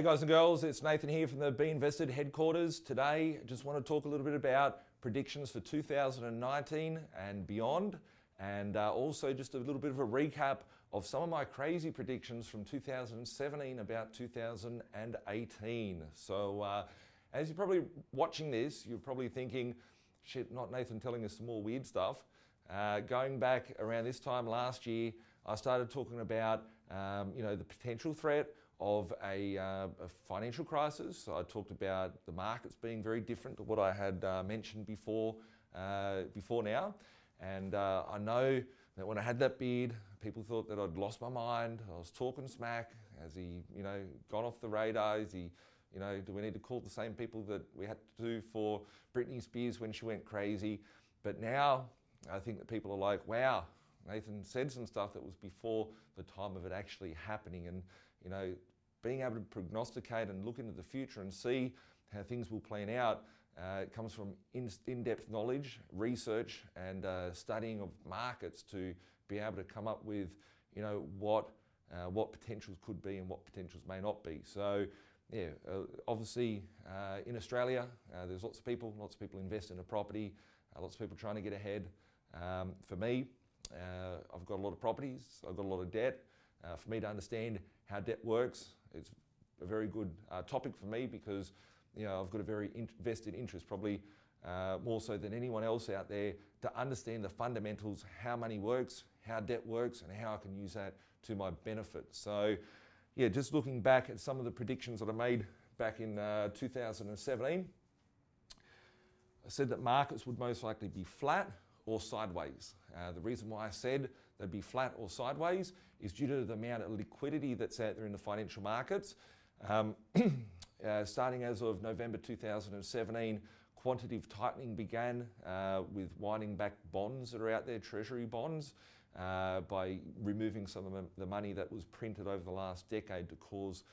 guys and girls, it's Nathan here from the B.Invested headquarters. Today, I just want to talk a little bit about predictions for 2019 and beyond, and also just a little bit of a recap of some of my crazy predictions from 2017 about 2018. So as you're probably watching this, you're probably thinking, shit, not Nathan telling us some more weird stuff. Going back around this time last year, I started talking about the potential threat of a financial crisis. So I talked about the markets being very different to what I had mentioned before now. And I know that when I had that beard, people thought that I'd lost my mind. I was talking smack. Has he, gone off the radar? Is he, do we need to call the same people that we had to do for Britney Spears when she went crazy? But now I think that people are like, wow, Nathan said some stuff that was before the time of it actually happening. And being able to prognosticate and look into the future and see how things will plan out, it comes from in-depth knowledge, research, and studying of markets to be able to come up with, what potentials could be and what potentials may not be. So, yeah, obviously in Australia, there's lots of people invest in a property, lots of people trying to get ahead. For me, I've got a lot of properties, I've got a lot of debt. For me to understand how debt works, it's a very good topic for me because I've got a very vested interest, probably more so than anyone else out there, to understand the fundamentals, how money works, how debt works, and how I can use that to my benefit. So yeah, just looking back at some of the predictions that I made back in 2017, I said that markets would most likely be flat or sideways. The reason why I said they'd be flat or sideways is due to the amount of liquidity that's out there in the financial markets. Starting as of November 2017, quantitative tightening began with winding back bonds that are out there, treasury bonds, by removing some of the money that was printed over the last decade to cause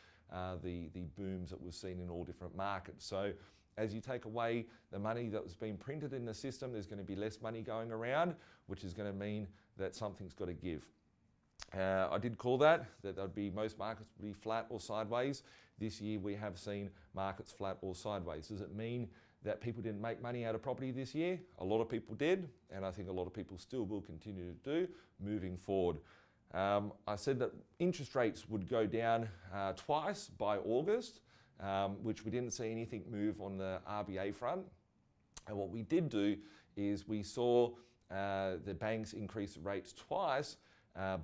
the booms that we've seen in all different markets. So as you take away the money that was being printed in the system, there's going to be less money going around, which is going to mean that something's got to give. I did call that there'd be most markets would be flat or sideways. This year we have seen markets flat or sideways. Does it mean that people didn't make money out of property this year? A lot of people did, and I think a lot of people still will continue to do moving forward. I said that interest rates would go down twice by August, which we didn't see anything move on the RBA front. And what we did do is we saw the banks increase rates twice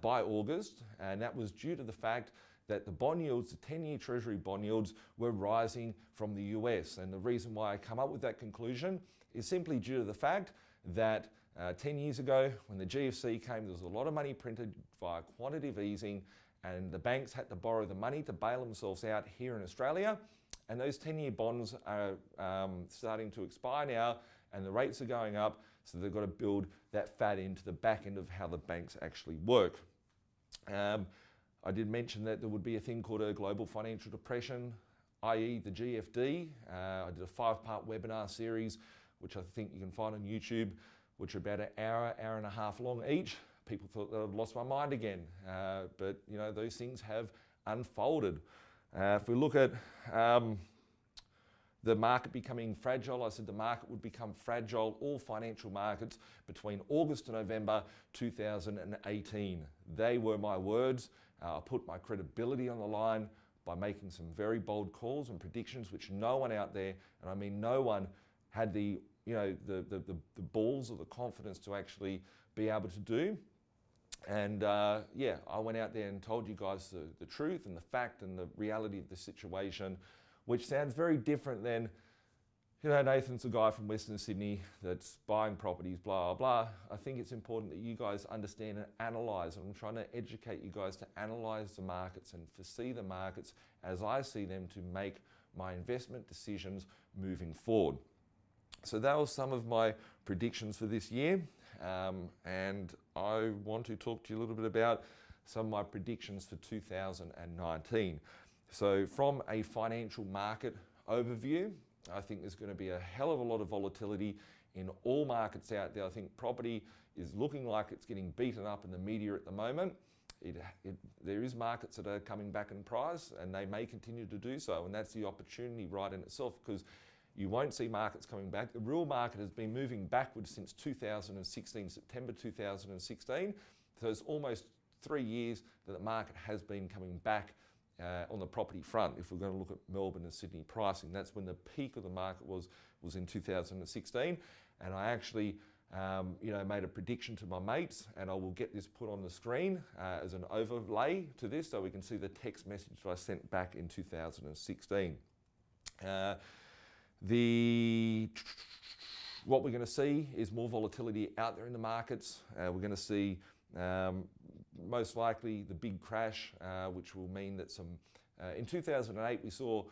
by August, and that was due to the fact that the bond yields, the 10-year Treasury bond yields, were rising from the US. And the reason why I come up with that conclusion is simply due to the fact that 10 years ago, when the GFC came, there was a lot of money printed via quantitative easing, and the banks had to borrow the money to bail themselves out here in Australia. And those 10-year bonds are starting to expire now, and the rates are going up, so they've got to build that fat into the back end of how the banks actually work. I did mention that there would be a thing called a global financial depression, i.e. the GFD. I did a 5-part webinar series, which I think you can find on YouTube, which are about an hour and a half long each. People thought that I'd lost my mind again, but those things have unfolded. If we look at the market becoming fragile, I said the market would become fragile, all financial markets, between August to November 2018. They were my words. I put my credibility on the line by making some very bold calls and predictions which no one out there, and I mean no one, had the balls or the confidence to actually be able to do. And yeah, I went out there and told you guys the truth and the fact and the reality of the situation, which sounds very different than, Nathan's a guy from Western Sydney that's buying properties, blah, blah, blah. I think it's important that you guys understand and analyse, and I'm trying to educate you guys to analyse the markets and foresee the markets as I see them to make my investment decisions moving forward. So that was some of my predictions for this year, and I want to talk to you a little bit about some of my predictions for 2019. So from a financial market overview, I think there's going to be a hell of a lot of volatility in all markets out there. I think property is looking like it's getting beaten up in the media at the moment. there is markets that are coming back in price, and they may continue to do so, and that's the opportunity right in itself, because you won't see markets coming back. The real market has been moving backwards since 2016, September 2016. So it's almost 3 years that the market has been coming back on the property front. If we're going to look at Melbourne and Sydney pricing, that's when the peak of the market was in 2016. And I actually made a prediction to my mates, and I will get this put on the screen as an overlay to this so we can see the text message that I sent back in 2016. What we're going to see is more volatility out there in the markets. We're going to see most likely the big crash, which will mean that in 2008 we saw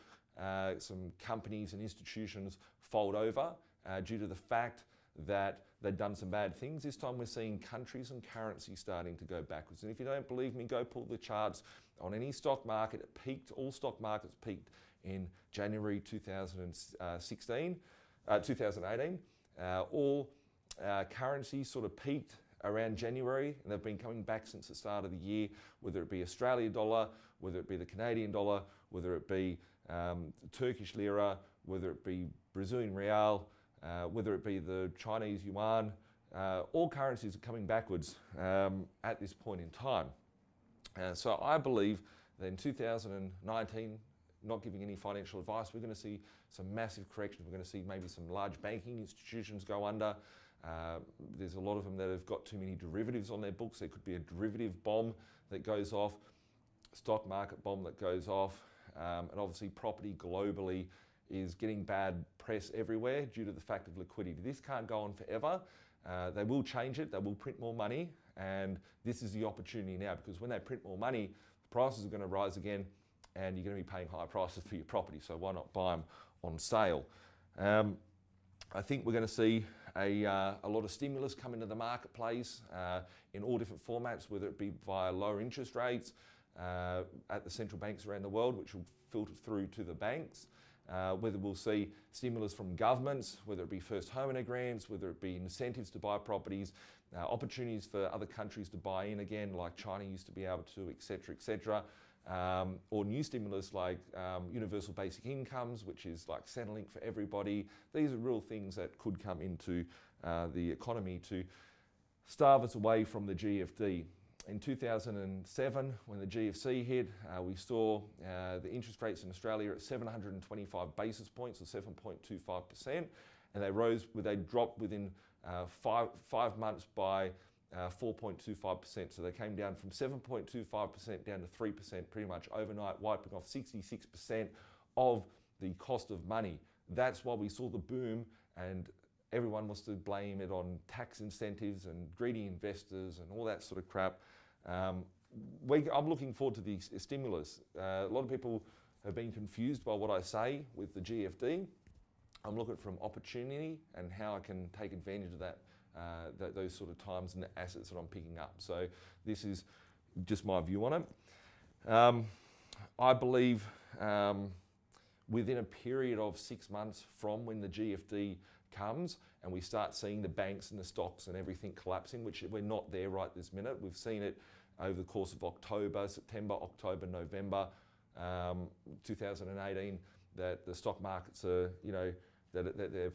some companies and institutions fold over due to the fact that they'd done some bad things. This time we're seeing countries and currencies starting to go backwards. And if you don't believe me, go pull the charts on any stock market. It peaked, all stock markets peaked in January 2018. All currencies sort of peaked around January, and they've been coming back since the start of the year, whether it be Australian dollar, whether it be the Canadian dollar, whether it be Turkish lira, whether it be Brazilian real, whether it be the Chinese yuan. All currencies are coming backwards at this point in time. So I believe that in 2019, not giving any financial advice, we're going to see some massive corrections. We're going to see maybe some large banking institutions go under. There's a lot of them that have got too many derivatives on their books. There could be a derivative bomb that goes off, stock market bomb that goes off, and obviously property globally is getting bad press everywhere due to the fact of liquidity. This can't go on forever. They will change it, they will print more money, and this is the opportunity now, because when they print more money, the prices are going to rise again, and you're going to be paying higher prices for your property, so why not buy them on sale? I think we're going to see a lot of stimulus come into the marketplace in all different formats, whether it be via lower interest rates at the central banks around the world, which will filter through to the banks, whether we'll see stimulus from governments, whether it be first homeowner grants, whether it be incentives to buy properties, opportunities for other countries to buy in again, like China used to be able to, etc., etc. Or new stimulus like universal basic incomes, which is like Centrelink for everybody. These are real things that could come into the economy to starve us away from the GFD. In 2007, when the GFC hit, we saw the interest rates in Australia at 725 basis points, or 7.25%, and they dropped within 5 months by 4.25%. So they came down from 7.25% down to 3% pretty much overnight, wiping off 66% of the cost of money. That's why we saw the boom, and everyone wants to blame it on tax incentives and greedy investors and all that sort of crap. I'm looking forward to the stimulus. A lot of people have been confused by what I say with the GFD. I'm looking from opportunity and how I can take advantage of that. Those sort of times and the assets that I'm picking up. So this is just my view on it. I believe within a period of 6 months from when the GFD comes and we start seeing the banks and the stocks and everything collapsing, which we're not there right this minute. We've seen it over the course of September, October, November 2018, that the stock markets are, that they're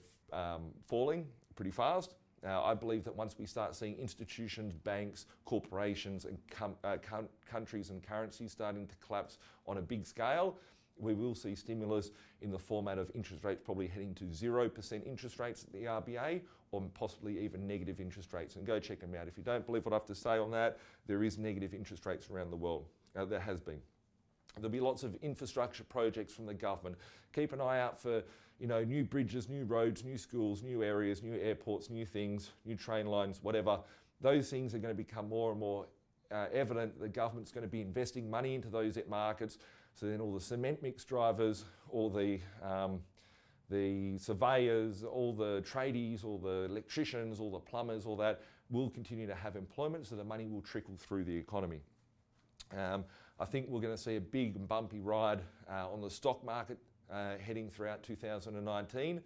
falling pretty fast. I believe that once we start seeing institutions, banks, corporations, and countries and currencies starting to collapse on a big scale, we will see stimulus in the format of interest rates probably heading to 0% interest rates at the RBA, or possibly even negative interest rates. And go check them out. If you don't believe what I have to say on that, there is negative interest rates around the world. There has been. There'll be lots of infrastructure projects from the government. Keep an eye out for new bridges, new roads, new schools, new areas, new airports, new things, new train lines, whatever. Those things are going to become more and more evident. The government's going to be investing money into those markets. So then all the cement mix drivers, all the surveyors, all the tradies, all the electricians, all the plumbers, all that will continue to have employment, so the money will trickle through the economy. I think we're going to see a big and bumpy ride on the stock market heading throughout 2019,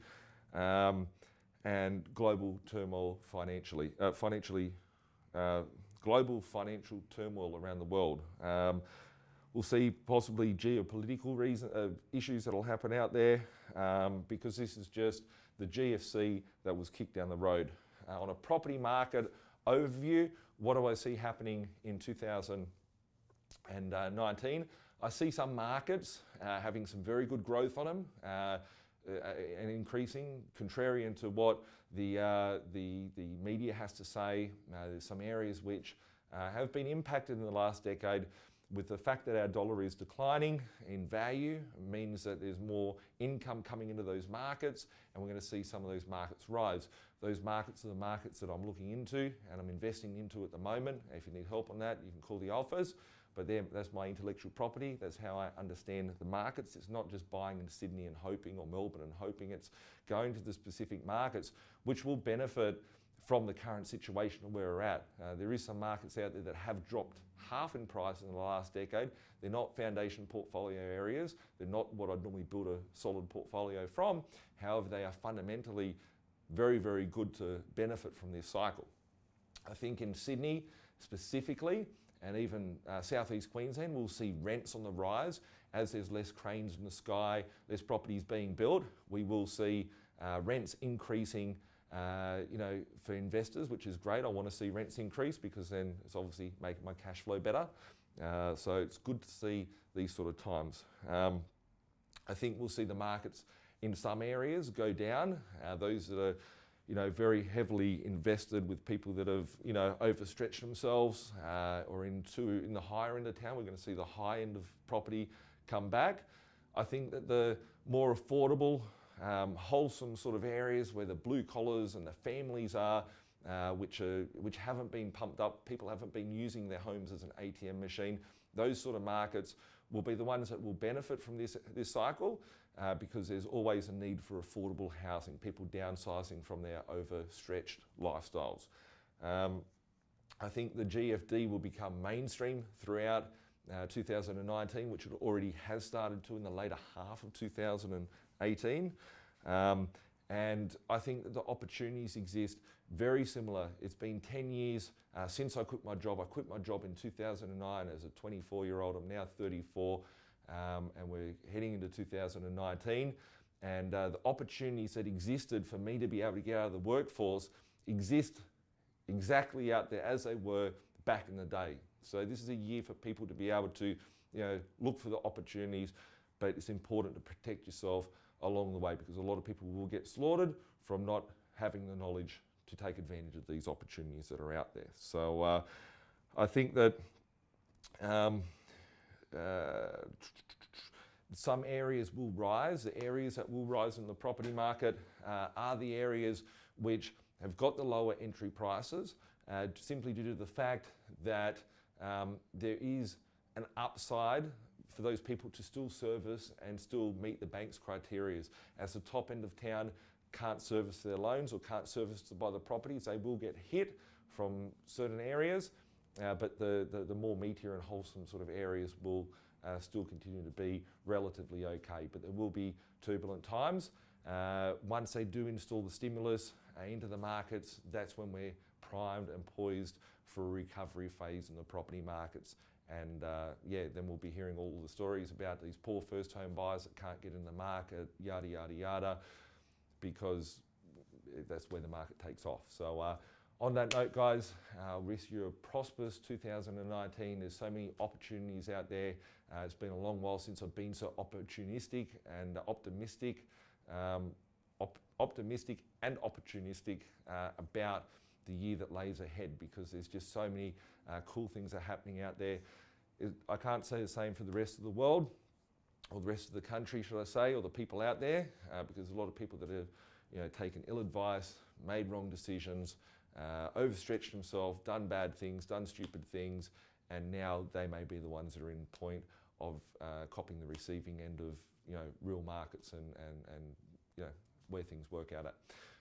and global turmoil financially global financial turmoil around the world. We'll see possibly geopolitical issues that will happen out there because this is just the GFC that was kicked down the road. On a property market overview, what do I see happening in 2019? I see some markets having some very good growth on them and increasing, contrarian to what the media has to say. There's some areas which have been impacted in the last decade with the fact that our dollar is declining in value. It means that there's more income coming into those markets, and we're going to see some of those markets rise. Those markets are the markets that I'm looking into and I'm investing into at the moment. If you need help on that, you can call the alphas. But that's my intellectual property. That's how I understand the markets. It's not just buying in Sydney and hoping, or Melbourne and hoping. It's going to the specific markets which will benefit from the current situation where we're at. There is some markets out there that have dropped half in price in the last decade. They're not foundation portfolio areas. They're not what I'd normally build a solid portfolio from. However, they are fundamentally very, very good to benefit from this cycle. I think in Sydney specifically, and even southeast Queensland, we'll see rents on the rise. As there's less cranes in the sky, less properties being built, we will see rents increasing for investors, which is great. I want to see rents increase because then it's obviously making my cash flow better. So it's good to see these sort of times. I think we'll see the markets in some areas go down. Those that are very heavily invested with people that have, overstretched themselves or in the higher end of town, we're going to see the high end of property come back. I think that the more affordable, wholesome sort of areas where the blue collars and the families are, which haven't been pumped up, people haven't been using their homes as an ATM machine, those sort of markets will be the ones that will benefit from this cycle because there's always a need for affordable housing, people downsizing from their overstretched lifestyles. I think the GFD will become mainstream throughout 2019, which it already has started to in the later half of 2018. And I think that the opportunities exist very similar. It's been 10 years since I quit my job. I quit my job in 2009 as a 24-year-old. I'm now 34 and we're heading into 2019. And the opportunities that existed for me to be able to get out of the workforce exist exactly out there as they were back in the day. So this is a year for people to be able to look for the opportunities, but it's important to protect yourself along the way because a lot of people will get slaughtered from not having the knowledge to take advantage of these opportunities that are out there. So I think that some areas will rise. The areas that will rise in the property market are the areas which have got the lower entry prices simply due to the fact that there is an upside for those people to still service and still meet the bank's criteria. As the top end of town can't service their loans or can't service to buy the properties, they will get hit from certain areas, but the more meatier and wholesome sort of areas will still continue to be relatively okay. But there will be turbulent times. Once they do install the stimulus into the markets, that's when we're primed and poised for a recovery phase in the property markets. And then we'll be hearing all the stories about these poor first home buyers that can't get in the market, yada, yada, yada, because that's where the market takes off. So on that note, guys, I wish you a prosperous 2019. There's so many opportunities out there. It's been a long while since I've been so opportunistic and optimistic and opportunistic about the year that lays ahead, because there's just so many cool things are happening out there. I can't say the same for the rest of the world, or the rest of the country, should I say, or the people out there, because there's a lot of people that have taken ill advice, made wrong decisions, overstretched themselves, done bad things, done stupid things, and now they may be the ones that are in point of copping the receiving end of real markets and where things work out at.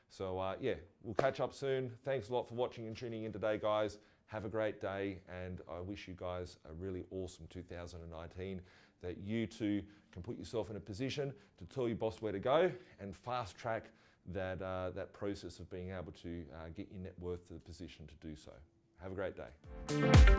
So we'll catch up soon. Thanks a lot for watching and tuning in today, guys. Have a great day, and I wish you guys a really awesome 2019, that you too can put yourself in a position to tell your boss where to go and fast track that process of being able to get your net worth to the position to do so. Have a great day.